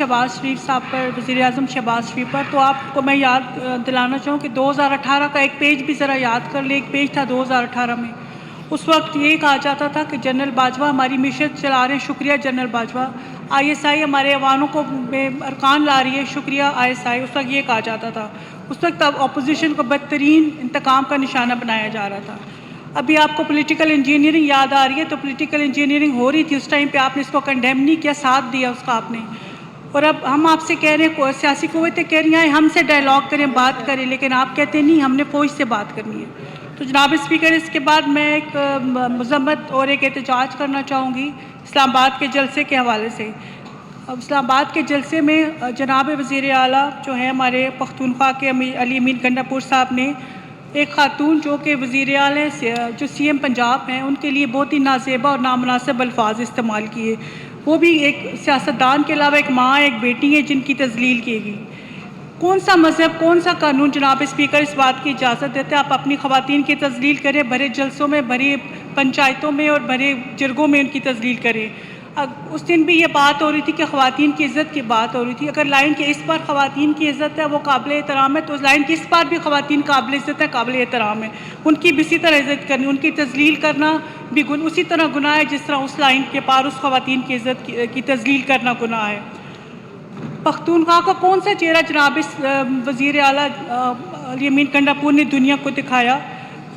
शहबाज शरीफ साहब पर, वज़ीर-ए-आज़म शहबाज शरीफ पर, तो आपको मैं याद दिलाना चाहूँ कि 2018 का एक पेज भी ज़रा याद कर ले। एक पेज था 2018 में, उस वक्त ये कहा जाता था कि जनरल बाजवा हमारी मिशन चला रहे हैं, शुक्रिया जनरल बाजवा। ISI हमारे अवानों को में अरकान ला रही है, शुक्रिया ISI। उस वक्त ये कहा जाता था। उस वक्त अपोजिशन को बदतरीन इंतकाम का निशाना बनाया जा रहा था। अभी आपको पॉलिटिकल इंजीनियरिंग याद आ रही है, तो पॉलिटिकल इंजीनियरिंग हो रही थी उस टाइम पे, आपने इसको कंडेम नहीं किया, साथ दिया उसका आपने। और अब हम आपसे कह रहे हैं, सियासी कुव्वतें कह रही हैं हमसे डायलॉग करें, बात करें, लेकिन आप कहते नहीं हमने फौज से बात करनी है। तो जनाब स्पीकर, इसके बाद मैं एक मजम्मत और एक एहतजाज करना चाहूँगी इस्लामाबाद के जलसे के हवाले से। अब इस्लामाबाद के जलसे में जनाब वज़ीर आला जो है हमारे पख्तूनख्वा के अली अमीन गंडापुर साहब ने एक खातून जो कि वज़ीर आला जो CM पंजाब हैं, उनके लिए बहुत ही नाज़ेबा और नामुनासिब अल्फाज इस्तेमाल किए। वो भी एक सियासतदान के अलावा एक माँ, एक बेटी है जिनकी तज़लील की गई। कौन सा मज़हब, कौन सा कानून जनाब स्पीकर इस बात की इजाज़त देते हैं आप अपनी ख़वातीन की तज़लील करें, भरे जलसों में, भरी पंचायतों में और भरे जरगों में उनकी तज़लील करें। उस दिन भी ये बात हो रही थी कि ख़वातीन की इज़्ज़त की बात हो रही थी। अगर लाइन के इस पार ख़वातीन की इज़्ज़त है, वो काबिल एहतराम है, तो उस लाइन के इस पार भी ख़वातीन काबिल इज़्ज़त है, काबिल एहतराम है। उनकी भी इसी तरह इज़्ज़त करनी, उनकी तज़लील करना भी उसी तरह गुनाह है जिस तरह उस लाइन के पार उस ख़वातीन की इज़्ज़त की तज़लील करना गुनाह है। पख्तूनख्वा का कौन सा चेहरा जनाब इस वज़ीर आला अली अमीन गंडापुर ने दुनिया को दिखाया?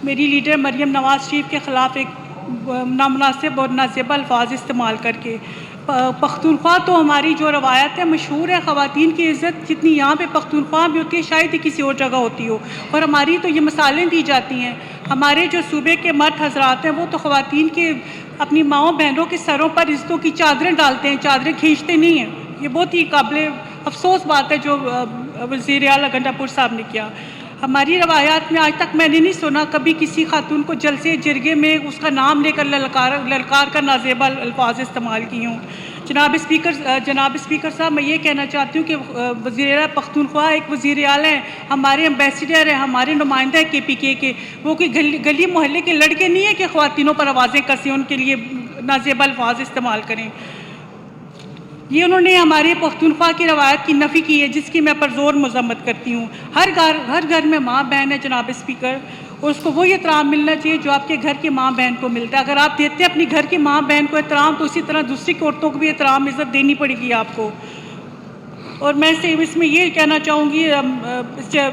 मेरी लीडर मरियम नवाज़ शरीफ के ख़िलाफ़ एक नामुनासिब और नाज़ेबा अल्फाज इस्तेमाल करके। पख्तूनख्वा तो हमारी जो रवायत है मशहूर है, ख़वातीन की इज़्ज़त जितनी यहाँ पे पख्तूनख्वा में होती है शायद ही किसी और जगह होती हो। और हमारी तो ये मिसालें दी जाती हैं। हमारे जो सूबे के मर्द हजरात हैं वो तो ख़वातीन के अपनी माँओं बहनों के सरों पर इज़्ज़तों की चादरें डालते हैं, चादरें खींचते नहीं हैं। ये बहुत ही काबिल अफसोस बात है जो वज़ीर आला गंडापुर साहब ने किया। हमारी रवायात में आज तक मैंने नहीं सुना कभी किसी खातून को जलसे जिरगे में उसका नाम लेकर ललकार कर नाज़ेबा अल्फाज इस्तेमाल किए हों। जनाब स्पीकर साहब, मैं ये कहना चाहती हूँ कि वज़ीर आला पख्तूनख्वा एक वज़ीर आला हैं, हमारे एम्बेसडर हैं, हमारे नुमाइंदा है KPK के। वो कोई गली मोहल्ले के लड़के नहीं है कि ख़वातीनों पर आवाज़ें कसें, उनके लिए नाज़ेबा अल्फाज इस्तेमाल करें। ये उन्होंने हमारे पख्तूनख्वा की रवायत की नफ़ी की है, जिसकी मैं परज़ोर मज़म्मत करती हूँ। हर घर में माँ बहन है जनाब स्पीकर, और उसको वही एहतराम मिलना चाहिए जो आपके घर की माँ बहन को मिलता है। अगर आप देते हैं अपनी घर की माँ बहन को एहतराम, तो इसी तरह दूसरी औरतों को भी एहतराम इज़्ज़त देनी पड़ेगी आपको। और मैं इसमें ये कहना चाहूँगी,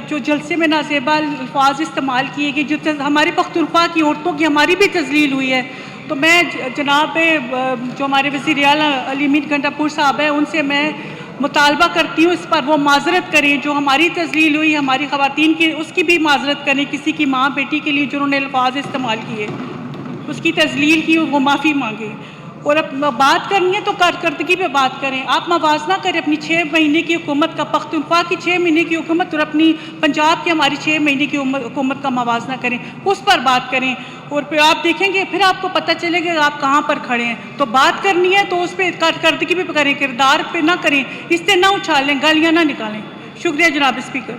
जो जलसे में नाज़ेबा अल्फाज इस्तेमाल किए गए, जो हमारे पख्तूनख्वा की औरतों की हमारी भी तज़लील हुई है, तो मैं जनाब जो हमारे वज़ीर आला अली अमीन गंडापुर साहब हैं, उनसे मैं मुतालबा करती हूँ इस पर वो माज़रत करें। जो हमारी तज़लील हुई हमारी ख़वातीन की, उसकी भी माज़रत करें। किसी की माँ बेटी के लिए जो उन्होंने अल्फाज इस्तेमाल किए, उसकी तज़लील की, वो माफ़ी मांगे। और अब बात करनी है तो कारकर्दगी पे बात करें। आप मवाजना करें अपनी 6 महीने की हुकूमत का, पख्तूनख्वा की 6 महीने की हुकूमत और अपनी पंजाब की हमारी 6 महीने की हुकूमत का मवाजना करें, उस पर बात करें। और फिर आप देखेंगे, फिर आपको पता चलेगा आप कहाँ पर खड़े हैं। तो बात करनी है तो उस पर कारकर्दगी पे करें, किरदार पे ना करें, इससे ना उछालें, गालियाँ ना निकालें। शुक्रिया जनाब स्पीकर।